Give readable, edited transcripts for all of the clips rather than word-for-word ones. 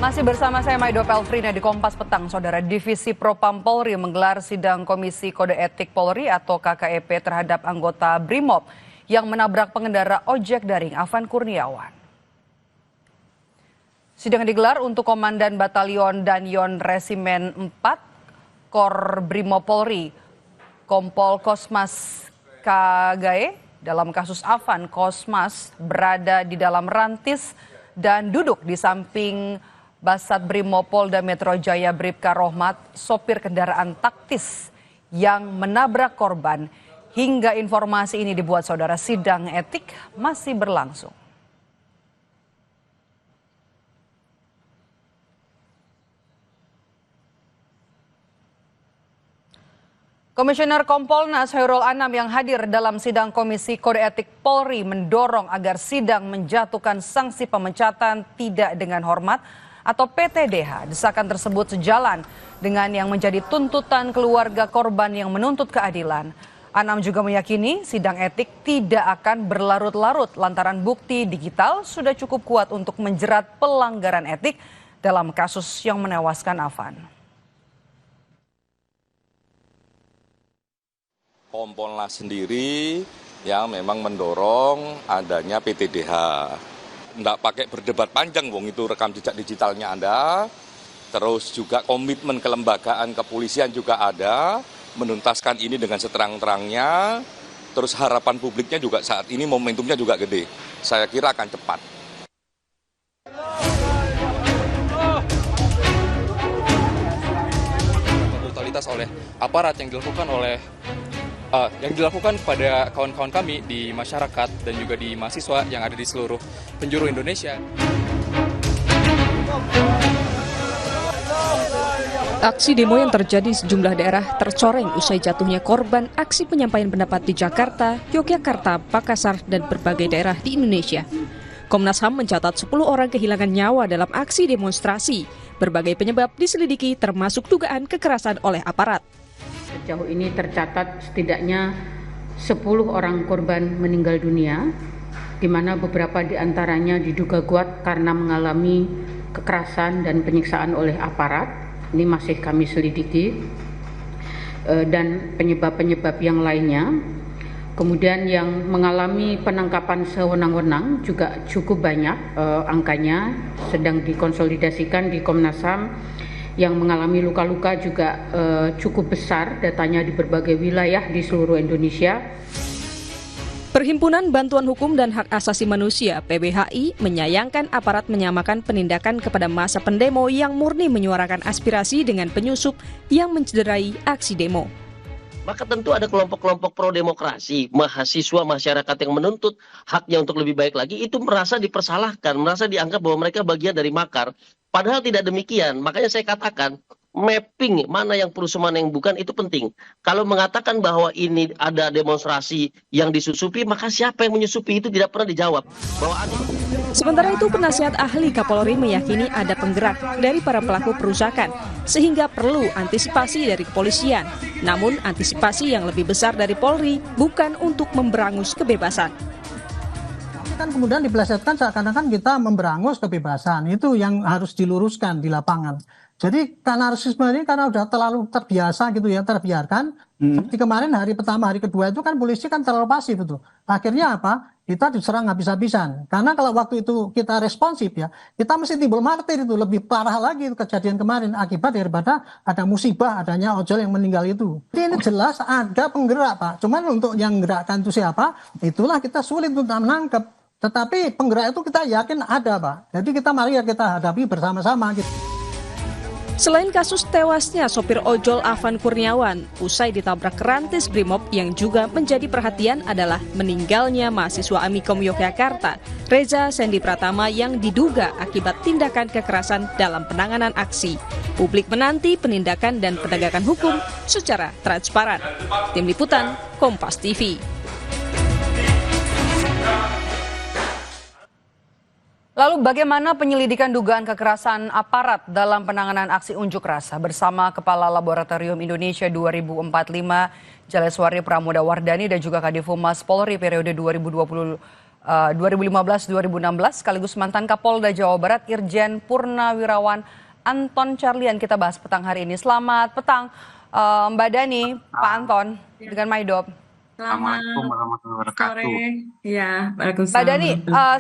Masih bersama saya Maido Pelfrina di Kompas Petang, Saudara. Divisi Propam Polri menggelar sidang Komisi Kode Etik Polri atau KKEP terhadap anggota Brimob yang menabrak pengendara ojek daring Afan Kurniawan. Sidang digelar untuk Komandan Batalion Danyon Resimen 4 Kor Brimob Polri, Kompol Kosmas Kagae. Dalam kasus Afan, Kosmas berada di dalam rantis dan duduk di samping Basat Brimob Polda Metro Jaya Bribka Rohmat, sopir kendaraan taktis yang menabrak korban. Hingga informasi ini dibuat Saudara, sidang etik masih berlangsung. Komisioner Kompolnas Khairul Anam yang hadir dalam sidang Komisi Kode Etik Polri mendorong agar sidang menjatuhkan sanksi pemecatan tidak dengan hormat atau PTDH. Desakan tersebut sejalan dengan yang menjadi tuntutan keluarga korban yang menuntut keadilan. Anam juga meyakini sidang etik tidak akan berlarut-larut lantaran bukti digital sudah cukup kuat untuk menjerat pelanggaran etik dalam kasus yang menewaskan Afan. Kompolnas sendiri yang memang mendorong adanya PTDH. Nggak pakai berdebat panjang, wong itu rekam jejak digitalnya ada. Terus juga komitmen kelembagaan kepolisian juga ada. Menuntaskan ini dengan seterang-terangnya. Terus harapan publiknya juga saat ini momentumnya juga gede. Saya kira akan cepat. Brutalitas oleh aparat yang dilakukan kepada kawan-kawan kami di masyarakat dan juga di mahasiswa yang ada di seluruh penjuru Indonesia. Aksi demo yang terjadi di sejumlah daerah tercoreng usai jatuhnya korban aksi penyampaian pendapat di Jakarta, Yogyakarta, Makassar, dan berbagai daerah di Indonesia. Komnas HAM mencatat 10 orang kehilangan nyawa dalam aksi demonstrasi. Berbagai penyebab diselidiki termasuk dugaan kekerasan oleh aparat. Sejauh ini tercatat setidaknya 10 orang korban meninggal dunia, di mana beberapa di antaranya diduga kuat karena mengalami kekerasan dan penyiksaan oleh aparat. Ini masih kami selidiki, dan penyebab-penyebab yang lainnya. Kemudian yang mengalami penangkapan sewenang-wenang juga cukup banyak angkanya, sedang dikonsolidasikan di Komnas HAM. Yang mengalami luka-luka juga cukup besar datanya di berbagai wilayah di seluruh Indonesia. Perhimpunan Bantuan Hukum dan Hak Asasi Manusia (PBHI) menyayangkan aparat menyamakan penindakan kepada massa pendemo yang murni menyuarakan aspirasi dengan penyusup yang mencederai aksi demo. Maka tentu ada kelompok-kelompok pro-demokrasi, mahasiswa, masyarakat yang menuntut haknya untuk lebih baik lagi, itu merasa dipersalahkan, merasa dianggap bahwa mereka bagian dari makar. Padahal tidak demikian, makanya saya katakan mapping mana yang perlu mana yang bukan itu penting. Kalau mengatakan bahwa ini ada demonstrasi yang disusupi, maka siapa yang menyusupi itu tidak pernah dijawab. Sementara itu, penasihat ahli Kapolri meyakini ada penggerak dari para pelaku perusakan, sehingga perlu antisipasi dari kepolisian. Namun antisipasi yang lebih besar dari Polri bukan untuk memberangus kebebasan. Kan kemudian dipelesetkan seakan-akan kita memberangus kebebasan, itu yang harus diluruskan di lapangan. Jadi karena rasisme ini karena udah terlalu terbiasa gitu ya, terbiarkan. Seperti kemarin hari pertama, hari kedua itu kan polisi kan terlalu pasif itu. Akhirnya apa? Kita diserang habis-habisan. Karena kalau waktu itu kita responsif ya, kita mesti timbul martir itu, lebih parah lagi itu kejadian kemarin akibat daripada ada musibah adanya ojol yang meninggal itu. Jadi ini jelas ada penggerak, Pak. Cuman untuk yang gerakkan itu siapa? Itulah kita sulit untuk menangkap. Tetapi penggerak itu kita yakin ada, Pak. Jadi mari kita hadapi bersama-sama gitu. Selain kasus tewasnya sopir ojol Afan Kurniawan, usai ditabrak rantis Brimob, yang juga menjadi perhatian adalah meninggalnya mahasiswa Amikom Yogyakarta, Reza Sendi Pratama, yang diduga akibat tindakan kekerasan dalam penanganan aksi. Publik menanti penindakan dan penegakan hukum secara transparan. Tim Liputan, Kompas TV. Lalu bagaimana penyelidikan dugaan kekerasan aparat dalam penanganan aksi unjuk rasa bersama Kepala Laboratorium Indonesia 2045 Jaleswari Pramuda Wardani dan juga Kadif Humas Polri periode 2020 2015-2016 sekaligus mantan Kapolda Jawa Barat Irjen Purnawirawan Anton Carlian kita bahas petang hari ini. Selamat petang Mbak Dani, Pak Anton dengan Maidop. Assalamualaikum warahmatullahi wabarakatuh. Sore. Ya, Waalaikumsalam. Mbak Dani,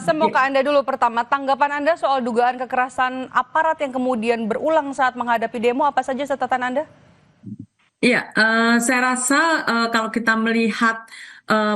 saya mau ke Anda dulu pertama. Tanggapan Anda soal dugaan kekerasan aparat yang kemudian berulang saat menghadapi demo, apa saja catatan Anda? Iya, saya rasa kalau kita melihat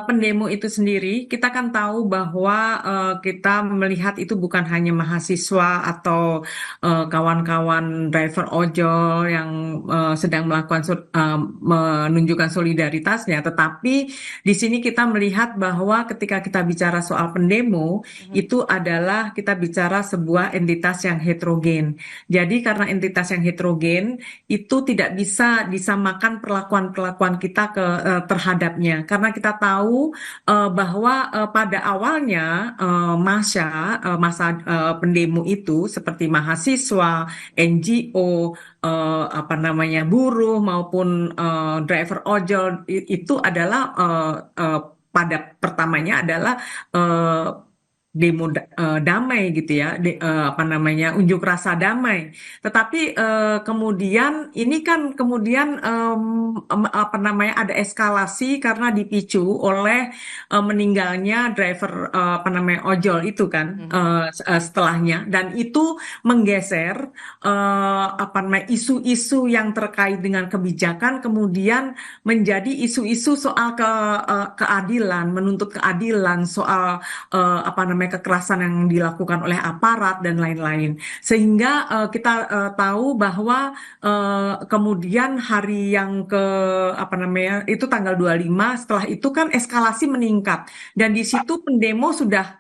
pendemo itu sendiri, kita kan tahu bahwa kita melihat itu bukan hanya mahasiswa atau kawan-kawan driver ojol yang sedang menunjukkan solidaritasnya, tetapi di sini kita melihat bahwa ketika kita bicara soal pendemo, itu adalah kita bicara sebuah entitas yang heterogen. Jadi karena entitas yang heterogen, itu tidak bisa disamakan perlakuan-perlakuan kita terhadapnya, karena kita tahu bahwa pada awalnya masa pendemo itu seperti mahasiswa, NGO, buruh maupun driver ojol itu adalah pada pertamanya adalah demo damai gitu ya, unjuk rasa damai. Tetapi kemudian ini kan kemudian ada eskalasi karena dipicu oleh meninggalnya driver ojol itu kan setelahnya, dan itu menggeser isu-isu yang terkait dengan kebijakan kemudian menjadi isu-isu soal keadilan, menuntut keadilan, soal kekerasan yang dilakukan oleh aparat dan lain-lain, sehingga kita tahu bahwa kemudian hari yang itu tanggal 25, setelah itu kan eskalasi meningkat, dan di situ pendemo sudah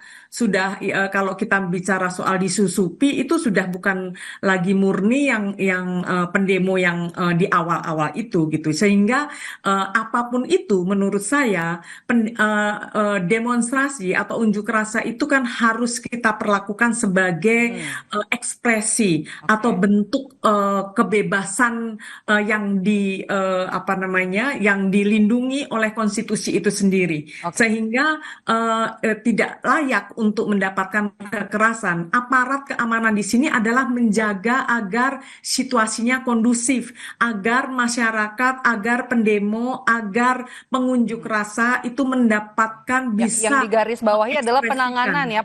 kalau kita bicara soal disusupi, itu sudah bukan lagi murni yang pendemo yang di awal-awal itu gitu, sehingga apapun itu menurut saya demonstrasi atau unjuk rasa itu kan harus kita perlakukan sebagai ekspresi atau bentuk kebebasan yang yang dilindungi oleh konstitusi itu sendiri, sehingga tidak layak untuk mendapatkan kekerasan. Aparat keamanan di sini adalah menjaga agar situasinya kondusif, agar masyarakat, agar pendemo, agar pengunjuk rasa itu mendapatkan bisa. Yang digarisbawahi adalah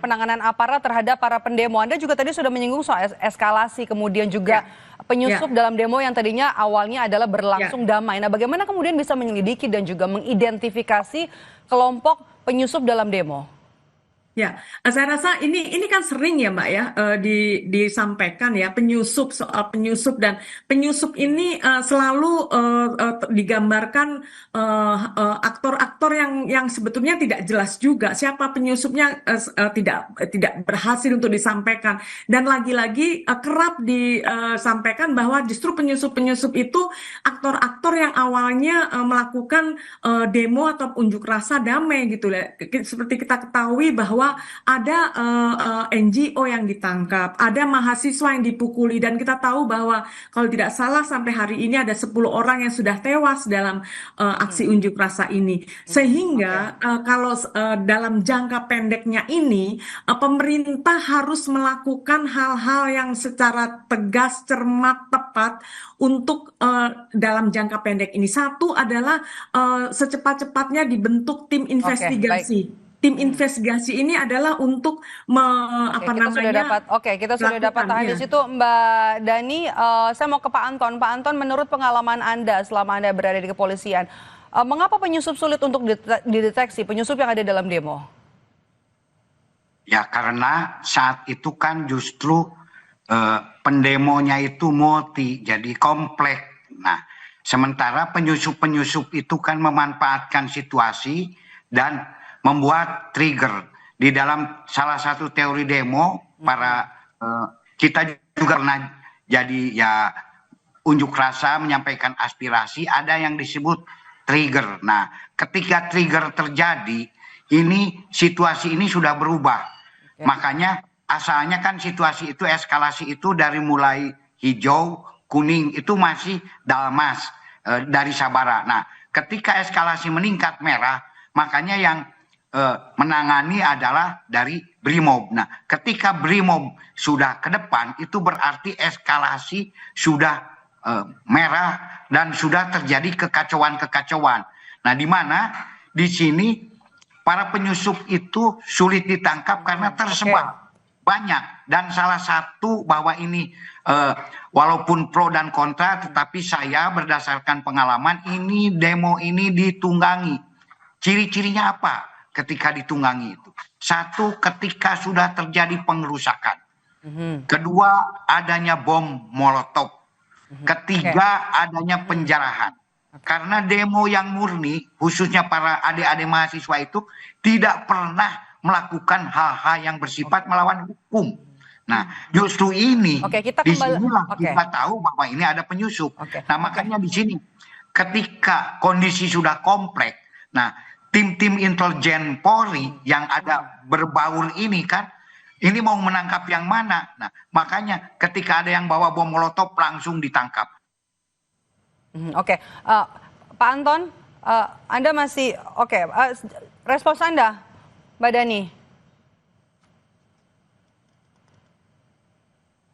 penanganan aparat terhadap para pendemo. Anda juga tadi sudah menyinggung soal eskalasi, kemudian juga penyusup dalam demo yang tadinya awalnya adalah berlangsung damai. Nah, bagaimana kemudian bisa menyelidiki dan juga mengidentifikasi kelompok penyusup dalam demo? Ya, saya rasa ini kan sering ya Mbak ya disampaikan ya, soal penyusup, dan penyusup ini selalu digambarkan aktor-aktor yang sebetulnya tidak jelas juga siapa penyusupnya, tidak berhasil untuk disampaikan, dan lagi-lagi kerap disampaikan bahwa justru penyusup-penyusup itu aktor-aktor yang awalnya melakukan demo atau unjuk rasa damai gitu ya. Seperti kita ketahui bahwa ada NGO yang ditangkap, ada mahasiswa yang dipukuli, dan kita tahu bahwa kalau tidak salah sampai hari ini ada 10 orang yang sudah tewas dalam aksi unjuk rasa ini. Sehingga kalau dalam jangka pendeknya ini pemerintah harus melakukan hal-hal yang secara tegas, cermat, tepat untuk dalam jangka pendek ini. Satu adalah secepat-cepatnya dibentuk tim investigasi. Tim investigasi ini adalah untuk kita sudah dapat tahan di situ, Mbak Dani. Saya mau ke Pak Anton. Pak Anton, menurut pengalaman Anda selama Anda berada di kepolisian, mengapa penyusup sulit untuk dideteksi, penyusup yang ada dalam demo? Ya, karena saat itu kan justru pendemonya itu jadi kompleks. Nah, sementara penyusup-penyusup itu kan memanfaatkan situasi dan membuat trigger. Di dalam salah satu teori demo, kita juga pernah jadi ya unjuk rasa, menyampaikan aspirasi, ada yang disebut trigger. Nah, ketika trigger terjadi, situasi ini sudah berubah. Makanya asalnya kan situasi itu, eskalasi itu dari mulai hijau, kuning, itu masih dalmas dari Sabara. Nah, ketika eskalasi meningkat merah, makanya yang menangani adalah dari Brimob. Nah, ketika Brimob sudah ke depan, itu berarti eskalasi sudah merah dan sudah terjadi kekacauan-kekacauan. Nah, di mana di sini para penyusup itu sulit ditangkap karena tersebar banyak. Dan salah satu bahwa ini walaupun pro dan kontra, tetapi saya berdasarkan pengalaman ini demo ini ditunggangi. Ciri-cirinya apa? Ketika ditunggangi itu. Satu, ketika sudah terjadi pengerusakan. Kedua, adanya bom molotov. Ketiga, adanya penjarahan. Karena demo yang murni, khususnya para adik-adik mahasiswa itu, tidak pernah melakukan hal-hal yang bersifat melawan hukum. Nah, justru ini, disinilah kita tahu bahwa ini ada penyusup. Nah, makanya di sini, ketika kondisi sudah kompleks, nah, tim-tim intelijen Polri yang ada berbaur ini kan, ini mau menangkap yang mana? Nah, makanya ketika ada yang bawa bom molotov langsung ditangkap. Pak Anton, Anda masih respons Anda, Mbak Dani.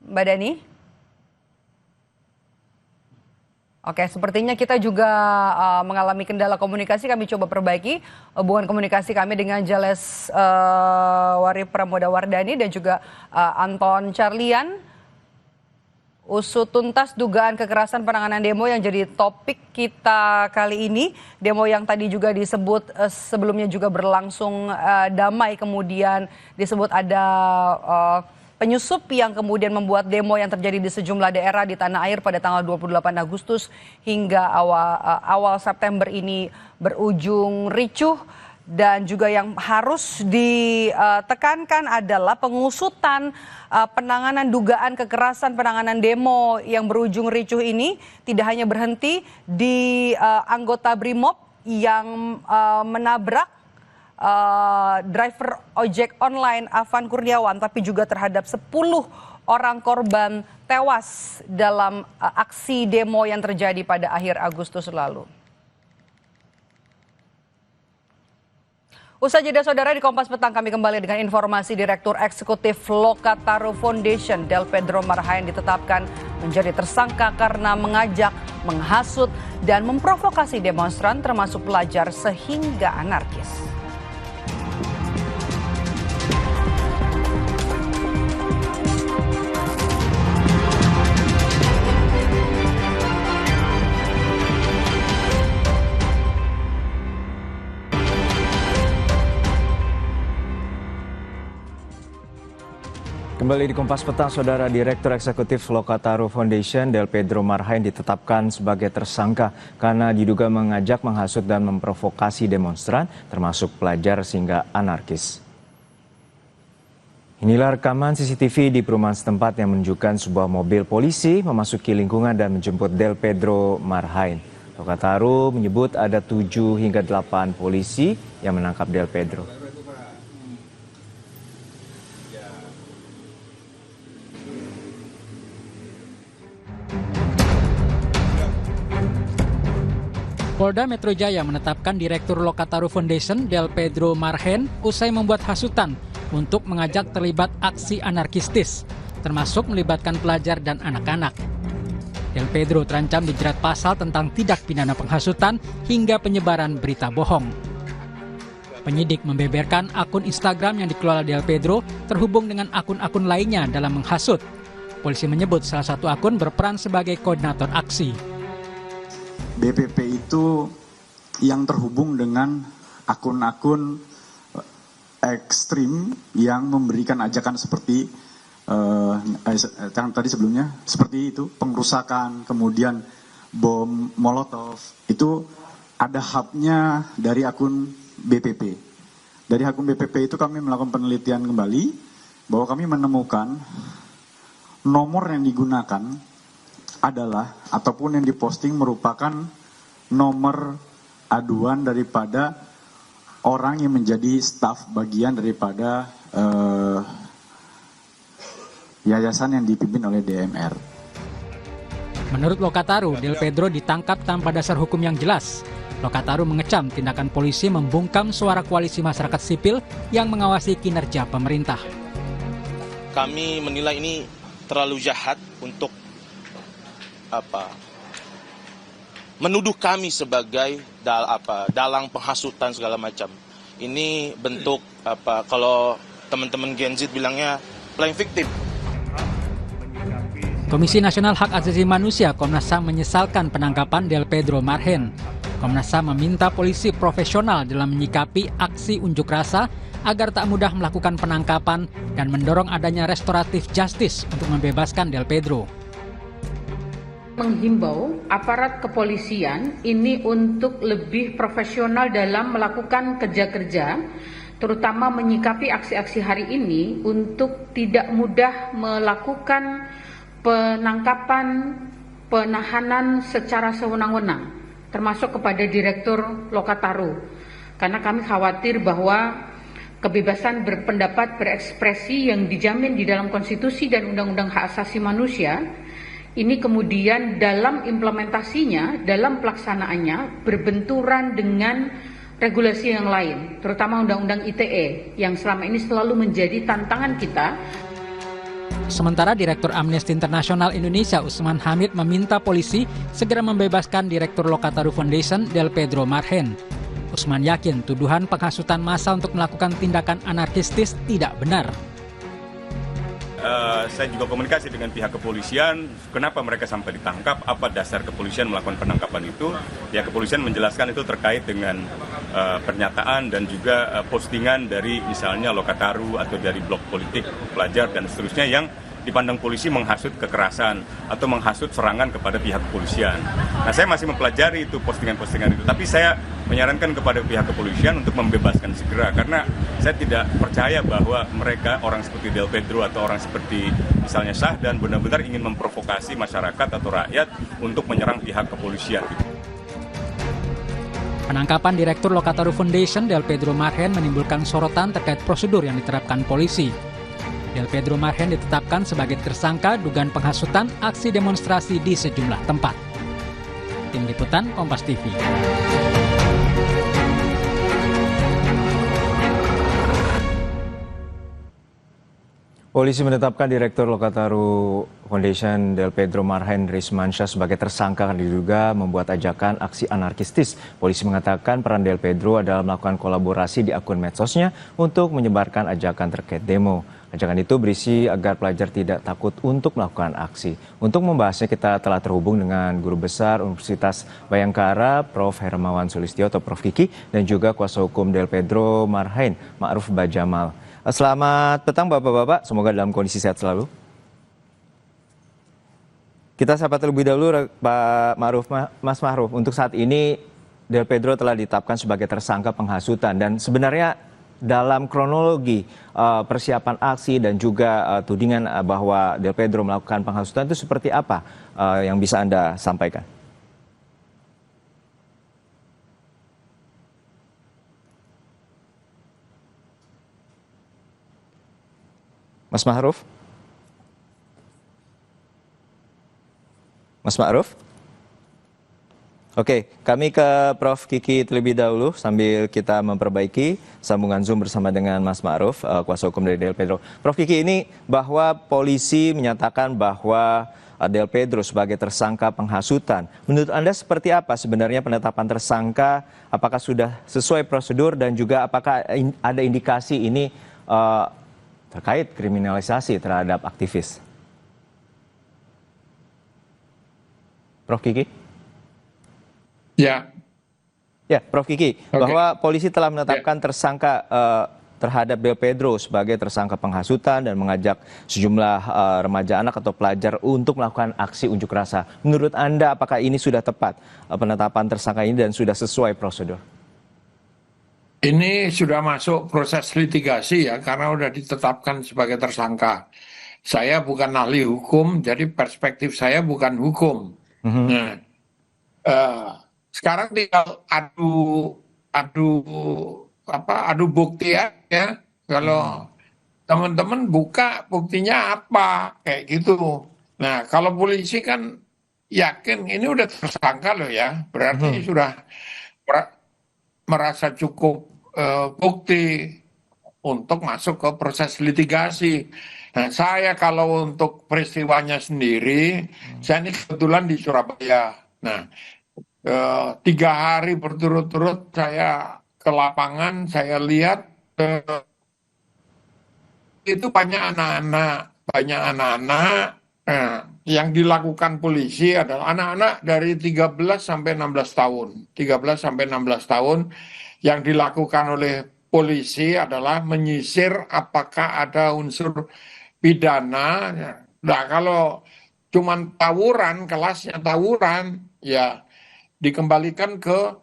Mbak Dani? Sepertinya kita juga mengalami kendala komunikasi. Kami coba perbaiki hubungan komunikasi kami dengan Jales Wari Pramoda Wardani dan juga Anton Carlian. Usut tuntas dugaan kekerasan penanganan demo yang jadi topik kita kali ini. Demo yang tadi juga disebut sebelumnya juga berlangsung damai, kemudian disebut ada penyusup yang kemudian membuat demo yang terjadi di sejumlah daerah di tanah air pada tanggal 28 Agustus hingga awal September ini berujung ricuh. Dan juga yang harus ditekankan adalah pengusutan penanganan dugaan kekerasan penanganan demo yang berujung ricuh ini tidak hanya berhenti di anggota Brimob yang menabrak driver ojek online Afan Kurniawan, tapi juga terhadap 10 orang korban tewas dalam aksi demo yang terjadi pada akhir Agustus lalu. Usai jeda saudara, di Kompas Petang kami kembali dengan informasi Direktur Eksekutif Lokataru Foundation Del Pedro Marhain ditetapkan menjadi tersangka karena mengajak, menghasut, dan memprovokasi demonstran termasuk pelajar sehingga anarkis. Kembali di Kompas Petang, saudara. Direktur Eksekutif Lokataru Foundation Del Pedro Marhain ditetapkan sebagai tersangka karena diduga mengajak, menghasut, dan memprovokasi demonstran termasuk pelajar sehingga anarkis. Inilah rekaman CCTV di perumahan setempat yang menunjukkan sebuah mobil polisi memasuki lingkungan dan menjemput Del Pedro Marhain. Lokataru menyebut ada 7 hingga 8 polisi yang menangkap Del Pedro. Polda Metro Jaya menetapkan Direktur Lokataru Foundation Del Pedro Marhain usai membuat hasutan untuk mengajak terlibat aksi anarkistis, termasuk melibatkan pelajar dan anak-anak. Del Pedro terancam dijerat pasal tentang tindak pidana penghasutan hingga penyebaran berita bohong. Penyidik membeberkan akun Instagram yang dikelola Del Pedro terhubung dengan akun-akun lainnya dalam menghasut. Polisi menyebut salah satu akun berperan sebagai koordinator aksi. BPP itu yang terhubung dengan akun-akun ekstrim yang memberikan ajakan seperti yang tadi sebelumnya, seperti itu, pengrusakan, kemudian bom molotov, itu ada hubnya dari akun BPP. Dari akun BPP itu kami melakukan penelitian kembali bahwa kami menemukan nomor yang digunakan adalah ataupun yang diposting merupakan nomor aduan daripada orang yang menjadi staf bagian daripada yayasan yang dipimpin oleh DMR. Menurut Lokataru, Del Pedro ditangkap tanpa dasar hukum yang jelas. Lokataru mengecam tindakan polisi membungkam suara koalisi masyarakat sipil yang mengawasi kinerja pemerintah. Kami menilai ini terlalu jahat untuk menuduh kami sebagai dalang penghasutan segala macam. Ini bentuk kalau teman-teman Gen Z bilangnya playing victim. Komisi Nasional Hak Asasi Manusia Komnas HAM menyesalkan penangkapan Del Pedro Marhen. Komnas HAM meminta polisi profesional dalam menyikapi aksi unjuk rasa agar tak mudah melakukan penangkapan dan mendorong adanya restoratif justice untuk membebaskan Del Pedro. Menghimbau aparat kepolisian ini untuk lebih profesional dalam melakukan kerja-kerja, terutama menyikapi aksi-aksi hari ini untuk tidak mudah melakukan penangkapan, penahanan secara sewenang-wenang, termasuk kepada Direktur Lokataru. Karena kami khawatir bahwa kebebasan berpendapat, berekspresi yang dijamin di dalam konstitusi dan undang-undang hak asasi manusia, ini kemudian dalam implementasinya, dalam pelaksanaannya, berbenturan dengan regulasi yang lain, terutama undang-undang ITE, yang selama ini selalu menjadi tantangan kita. Sementara Direktur Amnesty International Indonesia Usman Hamid meminta polisi segera membebaskan Direktur Lokataru Foundation Del Pedro Marhen. Usman yakin tuduhan penghasutan massa untuk melakukan tindakan anarkistis tidak benar. Saya juga komunikasi dengan pihak kepolisian, kenapa mereka sampai ditangkap, apa dasar kepolisian melakukan penangkapan itu. Ya, kepolisian menjelaskan itu terkait dengan pernyataan dan juga postingan dari misalnya Lokataru atau dari blog politik pelajar dan seterusnya yang dipandang polisi menghasut kekerasan atau menghasut serangan kepada pihak kepolisian. Nah, saya masih mempelajari itu postingan-postingan itu, tapi saya menyarankan kepada pihak kepolisian untuk membebaskan segera, karena saya tidak percaya bahwa mereka, orang seperti Del Pedro atau orang seperti misalnya Syahdan, benar-benar ingin memprovokasi masyarakat atau rakyat untuk menyerang pihak kepolisian. Penangkapan Direktur Lokataru Foundation Del Pedro Marhen menimbulkan sorotan terkait prosedur yang diterapkan polisi. Del Pedro Marhen ditetapkan sebagai tersangka dugaan penghasutan aksi demonstrasi di sejumlah tempat. Tim Liputan Kompas TV. Polisi menetapkan Direktur Lokataru Foundation Del Pedro Marhen Rismansyah sebagai tersangka karena diduga membuat ajakan aksi anarkistis. Polisi mengatakan peran Del Pedro adalah melakukan kolaborasi di akun medsosnya untuk menyebarkan ajakan terkait demo. Ajakan itu berisi agar pelajar tidak takut untuk melakukan aksi. Untuk membahasnya kita telah terhubung dengan Guru Besar Universitas Bayangkara, Prof. Hermawan Sulistyo atau Prof. Kiki, dan juga kuasa hukum Del Pedro Marhen, Ma'ruf Bajamal. Selamat petang Bapak-Bapak, semoga dalam kondisi sehat selalu. Kita sapa terlebih dahulu Pak Ma'ruf. Mas Ma'ruf, untuk saat ini Del Pedro telah ditetapkan sebagai tersangka penghasutan, dan sebenarnya dalam kronologi persiapan aksi dan juga tudingan bahwa Del Pedro melakukan penghasutan itu seperti apa yang bisa Anda sampaikan? Mas Ma'ruf? Mas Ma'ruf? Oke, kami ke Prof. Kiki terlebih dahulu sambil kita memperbaiki sambungan Zoom bersama dengan Mas Ma'ruf, kuasa hukum dari Del Pedro. Prof. Kiki, ini bahwa polisi menyatakan bahwa Del Pedro sebagai tersangka penghasutan. Menurut Anda seperti apa sebenarnya penetapan tersangka? Apakah sudah sesuai prosedur dan juga apakah ada indikasi ini terkait kriminalisasi terhadap aktivis? Prof. Kiki? Ya, Prof. Kiki, bahwa polisi telah menetapkan tersangka terhadap Del Pedro sebagai tersangka penghasutan dan mengajak sejumlah remaja anak atau pelajar untuk melakukan aksi unjuk rasa. Menurut Anda, apakah ini sudah tepat penetapan tersangka ini dan sudah sesuai prosedur? ini sudah masuk proses litigasi ya, karena sudah ditetapkan sebagai tersangka. Saya bukan ahli hukum, jadi perspektif saya bukan hukum. Nah, sekarang tinggal adu bukti ya. Kalau teman-teman buka buktinya apa kayak gitu. Nah, kalau polisi kan yakin ini udah tersangka loh ya, berarti sudah merasa cukup bukti untuk masuk ke proses litigasi. Nah, saya kalau untuk peristiwanya sendiri, saya ini kebetulan di Surabaya. Nah, 3 hari berturut-turut saya ke lapangan, saya lihat itu banyak anak-anak yang dilakukan polisi adalah anak-anak dari 13 sampai 16 tahun. 13 sampai 16 tahun yang dilakukan oleh polisi adalah menyisir apakah ada unsur pidana. Nah, kalau cuman tawuran, kelasnya tawuran, ya dikembalikan ke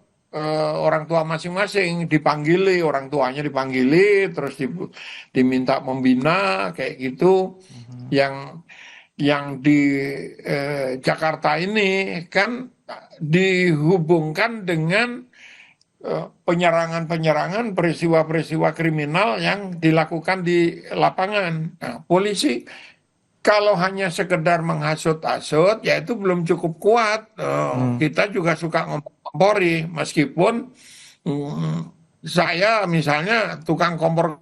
orang tua masing-masing, dipanggili, orang tuanya dipanggili, terus diminta membina kayak gitu. Yang di Jakarta ini kan dihubungkan dengan penyerangan-penyerangan, peristiwa-peristiwa kriminal yang dilakukan di lapangan. Nah, polisi kalau hanya sekedar menghasut-hasut, ya itu belum cukup kuat. Kita juga suka ngompori, meskipun saya misalnya tukang kompor.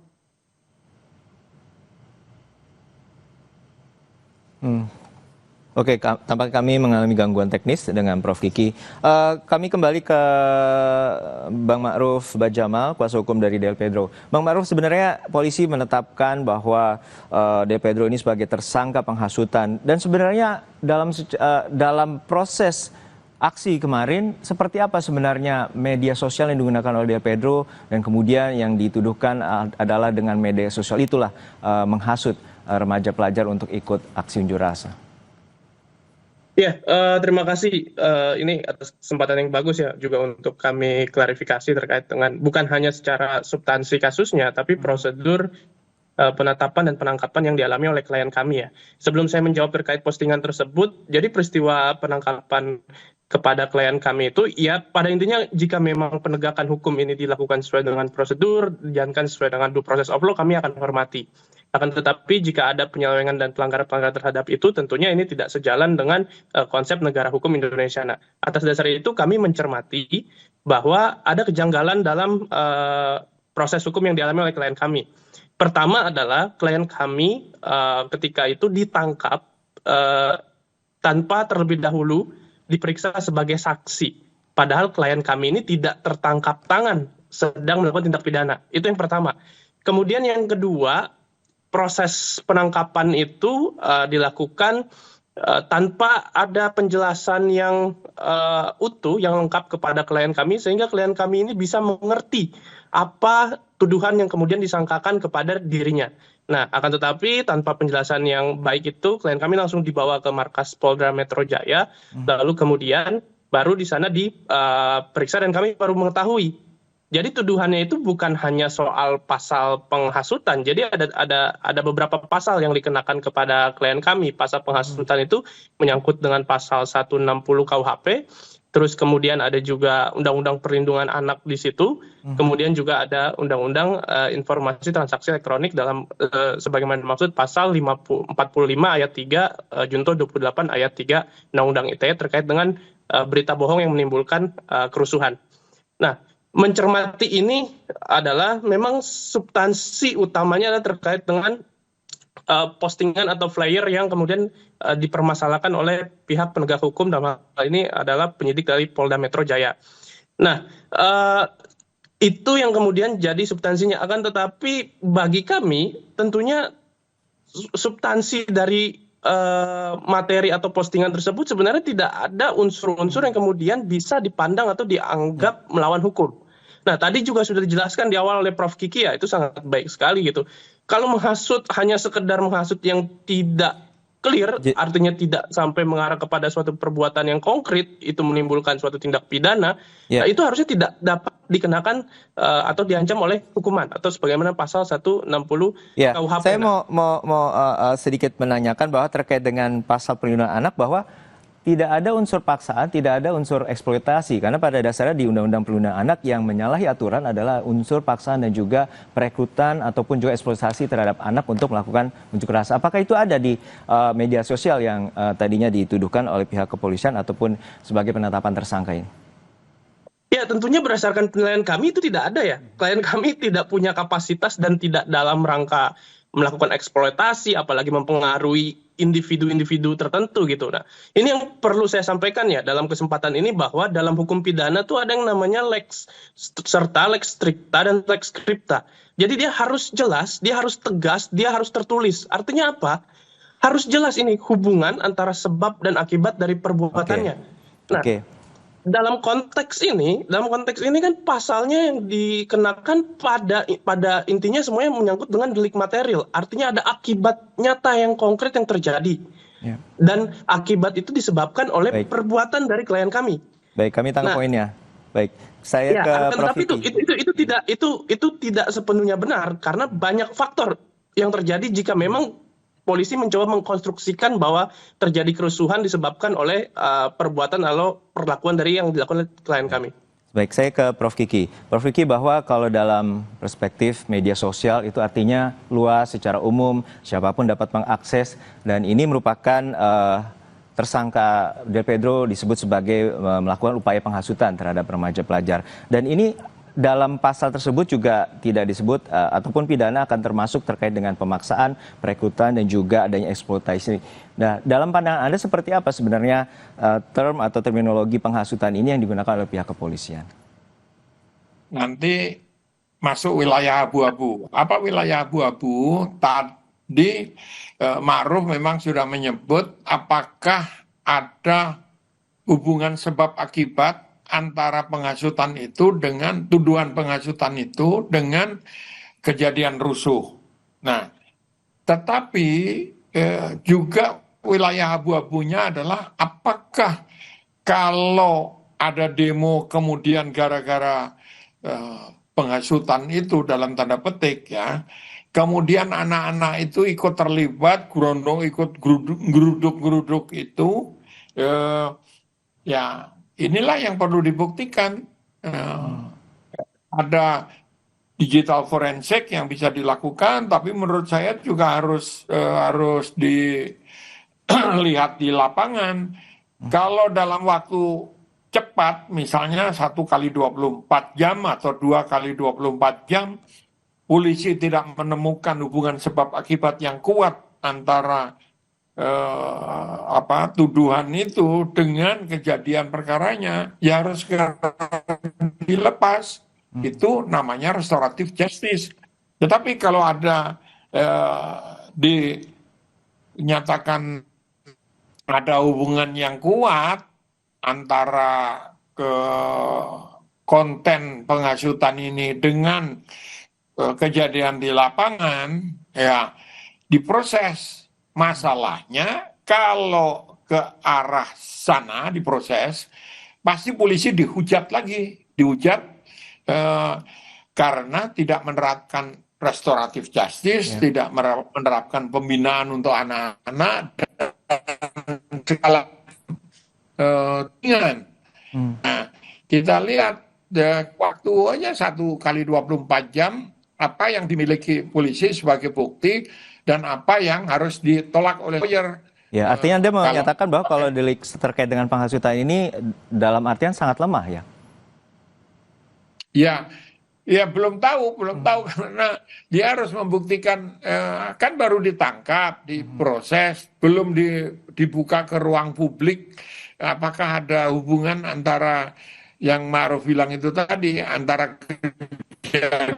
Oke, tampaknya kami mengalami gangguan teknis dengan Prof. Kiki. Kami kembali ke Bang Ma'ruf Bajamal, kuasa hukum dari Del Pedro. Bang Ma'ruf, sebenarnya polisi menetapkan bahwa Del Pedro ini sebagai tersangka penghasutan. Dan sebenarnya dalam proses aksi kemarin, seperti apa sebenarnya media sosial yang digunakan oleh Del Pedro dan kemudian yang dituduhkan adalah dengan media sosial itulah menghasut remaja pelajar untuk ikut aksi unjuk rasa. Ya, terima kasih. Ini atas kesempatan yang bagus ya juga untuk kami klarifikasi terkait dengan bukan hanya secara substansi kasusnya, tapi prosedur penetapan dan penangkapan yang dialami oleh klien kami ya. Sebelum saya menjawab terkait postingan tersebut, jadi peristiwa penangkapan kepada klien kami itu ya pada intinya jika memang penegakan hukum ini dilakukan sesuai dengan prosedur, dijalankan sesuai dengan due process of law, kami akan hormati. Akan tetapi jika ada penyelewengan dan pelanggaran-pelanggaran terhadap itu, tentunya ini tidak sejalan dengan konsep negara hukum Indonesia. Nah, atas dasar itu kami mencermati bahwa ada kejanggalan dalam proses hukum yang dialami oleh klien kami. Pertama adalah klien kami ketika itu ditangkap tanpa terlebih dahulu diperiksa sebagai saksi. Padahal klien kami ini tidak tertangkap tangan sedang melakukan tindak pidana. Itu yang pertama. Kemudian yang kedua, proses penangkapan itu dilakukan tanpa ada penjelasan yang utuh, yang lengkap kepada klien kami, sehingga klien kami ini bisa mengerti apa tuduhan yang kemudian disangkakan kepada dirinya. Nah, akan tetapi tanpa penjelasan yang baik itu, klien kami langsung dibawa ke markas Polda Metro Jaya, lalu kemudian baru di sana diperiksa dan kami baru mengetahui. Jadi tuduhannya itu bukan hanya soal pasal penghasutan. Jadi ada beberapa pasal yang dikenakan kepada klien kami. Pasal penghasutan itu menyangkut dengan pasal 160 KUHP. Terus kemudian ada juga Undang-Undang Perlindungan Anak di situ. Kemudian juga ada Undang-Undang Informasi Transaksi Elektronik dalam sebagaimana dimaksud pasal 45 ayat 3 Junto 28 ayat 3 Undang-Undang ITE terkait dengan berita bohong yang menimbulkan kerusuhan. Nah, mencermati ini adalah memang substansi utamanya adalah terkait dengan postingan atau flyer yang kemudian dipermasalahkan oleh pihak penegak hukum, dalam hal ini adalah penyidik dari Polda Metro Jaya. Nah, itu yang kemudian jadi substansinya. Akan tetapi bagi kami tentunya substansi dari materi atau postingan tersebut sebenarnya tidak ada unsur-unsur yang kemudian bisa dipandang atau dianggap melawan hukum. Nah, tadi juga sudah dijelaskan di awal oleh Prof. Kiki ya, itu sangat baik sekali gitu. Kalau menghasut hanya sekedar menghasut yang tidak clear, artinya tidak sampai mengarah kepada suatu perbuatan yang konkret, itu menimbulkan suatu tindak pidana, nah, itu harusnya tidak dapat dikenakan atau diancam oleh hukuman atau sebagaimana pasal 160 KUHP. Saya mau sedikit menanyakan bahwa terkait dengan pasal perlindungan anak bahwa tidak ada unsur paksaan, tidak ada unsur eksploitasi. Karena pada dasarnya di Undang-Undang Perlindungan Anak yang menyalahi aturan adalah unsur paksaan dan juga perekrutan ataupun juga eksploitasi terhadap anak untuk melakukan unjuk rasa. Apakah itu ada di media sosial yang tadinya dituduhkan oleh pihak kepolisian ataupun sebagai penetapan tersangka ini? Ya, Ya, tentunya berdasarkan penilaian kami itu tidak ada ya. Klien kami tidak punya kapasitas dan tidak dalam rangka melakukan eksploitasi, apalagi mempengaruhi individu-individu tertentu gitu. Nah, ini yang perlu saya sampaikan ya dalam kesempatan ini, bahwa dalam hukum pidana tuh ada yang namanya lex serta, lex stricta, dan lex scripta. Jadi dia harus jelas, dia harus tegas, dia harus tertulis. Artinya apa? Harus jelas ini hubungan antara sebab dan akibat dari perbuatannya. Nah, dalam konteks ini kan pasalnya yang dikenakan pada intinya semuanya menyangkut dengan delik material. Artinya ada akibat nyata yang konkret yang terjadi. Dan akibat itu disebabkan oleh perbuatan dari klien kami. Baik, kami tangkap poinnya. Baik, saya ke Prof. Tapi itu tidak sepenuhnya benar, karena banyak faktor yang terjadi jika memang polisi mencoba mengkonstruksikan bahwa terjadi kerusuhan disebabkan oleh perbuatan atau perlakuan dari yang dilakukan oleh klien kami. Baik, saya ke Prof. Kiki. Prof. Kiki, bahwa kalau dalam perspektif media sosial itu artinya luas secara umum, siapapun dapat mengakses, dan ini merupakan tersangka Del Pedro disebut sebagai melakukan upaya penghasutan terhadap remaja pelajar. Dan ini dalam pasal tersebut juga tidak disebut ataupun pidana akan termasuk terkait dengan pemaksaan, perekrutan, dan juga adanya eksploitasi. Nah, dalam pandangan Anda seperti apa sebenarnya term atau terminologi penghasutan ini yang digunakan oleh pihak kepolisian? Nanti masuk wilayah abu-abu. Apa wilayah abu-abu? Tadi Ma'ruf memang sudah menyebut apakah ada hubungan sebab akibat antara penghasutan itu dengan tuduhan penghasutan itu dengan kejadian rusuh. Nah, tetapi juga wilayah abu-abunya adalah apakah kalau ada demo kemudian gara-gara penghasutan itu dalam tanda petik ya, kemudian anak-anak itu ikut terlibat, gerondong ikut geruduk-geruduk itu, ya inilah yang perlu dibuktikan. Ada digital forensik yang bisa dilakukan, tapi menurut saya juga harus dilihat di lapangan. Kalau dalam waktu cepat, misalnya 1 kali 24 jam atau 2 kali 24 jam, polisi tidak menemukan hubungan sebab akibat yang kuat antara tuduhan itu dengan kejadian perkaranya, ya harus dilepas. Itu namanya restoratif justice. Tetapi kalau ada dinyatakan ada hubungan yang kuat antara konten penghasutan ini dengan kejadian di lapangan, ya diproses. Masalahnya kalau ke arah sana diproses, pasti polisi dihujat lagi, karena tidak menerapkan restoratif justice, tidak menerapkan pembinaan untuk anak-anak dan segala ringan. Nah, kita lihat waktu hanya 1 kali 24 jam apa yang dimiliki polisi sebagai bukti dan apa yang harus ditolak oleh lawyer. Ya, artinya Anda menyatakan bahwa kalau delik terkait dengan penghasutan ini dalam artian sangat lemah ya? Ya belum tahu karena dia harus membuktikan, kan baru ditangkap, diproses, belum dibuka ke ruang publik. Apakah ada hubungan antara yang Ma'ruf bilang itu tadi, antara kejadian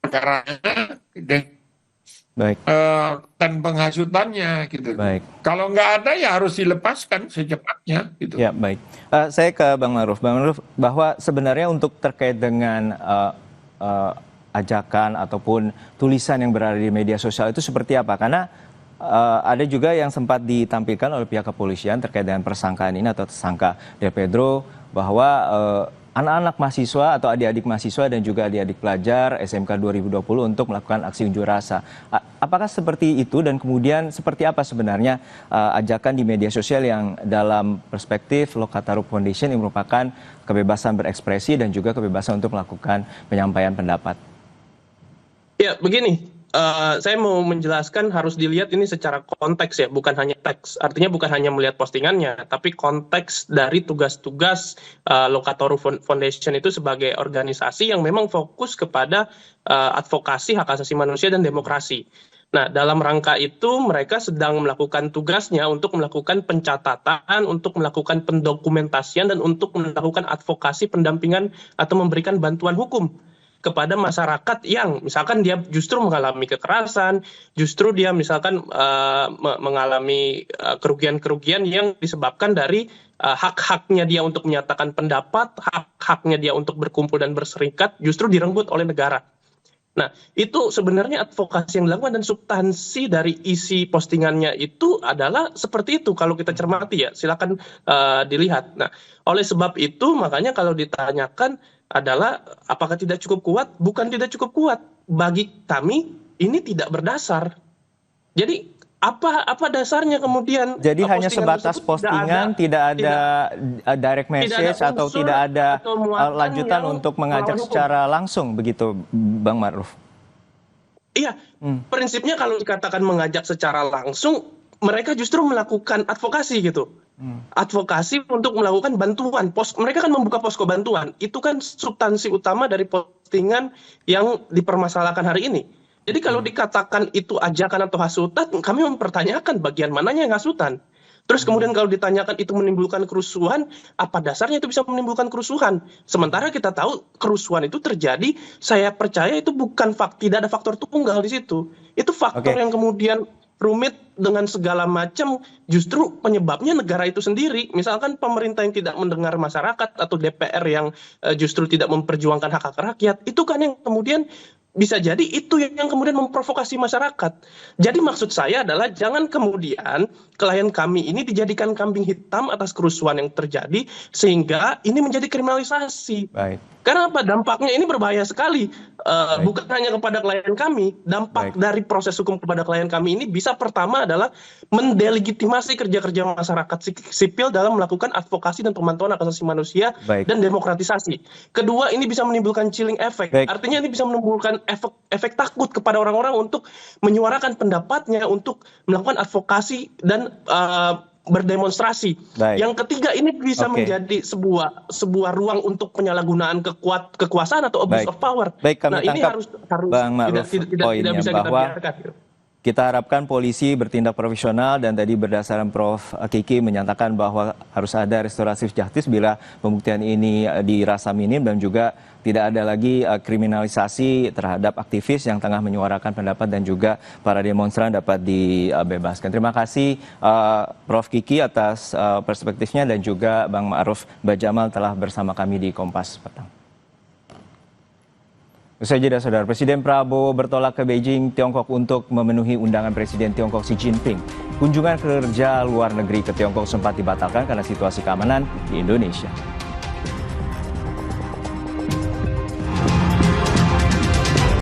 perkaranya dan penghasutannya gitu. Baik. Kalau nggak ada ya harus dilepaskan secepatnya gitu. Ya, baik. Saya ke Bang Ma'ruf. Bang Ma'ruf, bahwa sebenarnya untuk terkait dengan ajakan ataupun tulisan yang berada di media sosial itu seperti apa? Karena ada juga yang sempat ditampilkan oleh pihak kepolisian terkait dengan persangkaan ini atau tersangka Del Pedro, bahwa anak-anak mahasiswa atau adik-adik mahasiswa dan juga adik-adik pelajar SMK 2020 untuk melakukan aksi unjuk rasa. Apakah seperti itu dan kemudian seperti apa sebenarnya ajakan di media sosial yang dalam perspektif Lokataru Foundation yang merupakan kebebasan berekspresi dan juga kebebasan untuk melakukan penyampaian pendapat? Ya, begini. saya mau menjelaskan harus dilihat ini secara konteks ya, bukan hanya teks. Artinya bukan hanya melihat postingannya, tapi konteks dari tugas-tugas Lokataru Foundation itu sebagai organisasi yang memang fokus kepada advokasi hak asasi manusia dan demokrasi. Nah, dalam rangka itu mereka sedang melakukan tugasnya untuk melakukan pencatatan, untuk melakukan pendokumentasian, dan untuk melakukan advokasi pendampingan atau memberikan bantuan hukum kepada masyarakat yang misalkan dia justru mengalami kekerasan, justru dia misalkan mengalami kerugian-kerugian yang disebabkan dari hak-haknya dia untuk menyatakan pendapat, hak-haknya dia untuk berkumpul dan berserikat justru direnggut oleh negara. Nah, itu sebenarnya advokasi yang dilakukan, dan substansi dari isi postingannya itu adalah seperti itu kalau kita cermati ya, silakan dilihat. Nah, oleh sebab itu makanya kalau ditanyakan adalah apakah tidak cukup kuat? Bukan tidak cukup kuat. Bagi kami ini tidak berdasar. Jadi apa dasarnya kemudian? Jadi hanya sebatas postingan, tidak ada direct message atau tidak ada lanjutan untuk mengajak secara langsung begitu, Bang Ma'ruf? Iya, prinsipnya kalau dikatakan mengajak secara langsung, mereka justru melakukan advokasi gitu. Advokasi untuk melakukan bantuan. Mereka kan membuka posko bantuan. Itu kan substansi utama dari postingan yang dipermasalahkan hari ini. Jadi kalau dikatakan itu ajakan atau hasutan, kami mempertanyakan bagian mananya yang hasutan. Terus kemudian kalau ditanyakan itu menimbulkan kerusuhan, apa dasarnya itu bisa menimbulkan kerusuhan? Sementara kita tahu kerusuhan itu terjadi, saya percaya itu bukan tidak ada faktor tunggal di situ. Itu faktor yang kemudian rumit dengan segala macam, justru penyebabnya negara itu sendiri. Misalkan pemerintah yang tidak mendengar masyarakat atau DPR yang justru tidak memperjuangkan hak-hak rakyat, itu kan yang kemudian bisa jadi itu yang kemudian memprovokasi masyarakat. Jadi maksud saya adalah jangan kemudian klien kami ini dijadikan kambing hitam atas kerusuhan yang terjadi sehingga ini menjadi kriminalisasi. Baik. Karena apa? Dampaknya ini berbahaya sekali. Bukan hanya kepada klien kami, dampak dari proses hukum kepada klien kami ini bisa pertama adalah mendelegitimasi kerja-kerja masyarakat sipil dalam melakukan advokasi dan pemantauan hak asasi manusia dan demokratisasi. Kedua, ini bisa menimbulkan chilling effect. Artinya ini bisa menimbulkan efek takut kepada orang-orang untuk menyuarakan pendapatnya, untuk melakukan advokasi dan berdemonstrasi. Yang ketiga, ini bisa menjadi sebuah ruang untuk penyalahgunaan kekuasaan atau abuse of power. Kami ini tangkap harus Bang Ma'ruf poinnya bisa bahwa kita biarkan. kita harapkan polisi bertindak profesional, dan tadi berdasarkan Prof. Kiki menyatakan bahwa harus ada restoratif justice bila pembuktian ini dirasa minim, dan juga tidak ada lagi kriminalisasi terhadap aktivis yang tengah menyuarakan pendapat, dan juga para demonstran dapat dibebaskan. Terima kasih Prof. Kiki atas perspektifnya, dan juga Bang Ma'ruf Bajamal telah bersama kami di Kompas Petang. Usai jeda, Saudara, Presiden Prabowo bertolak ke Beijing, Tiongkok untuk memenuhi undangan Presiden Tiongkok Xi Jinping. Kunjungan kerja luar negeri ke Tiongkok sempat dibatalkan karena situasi keamanan di Indonesia.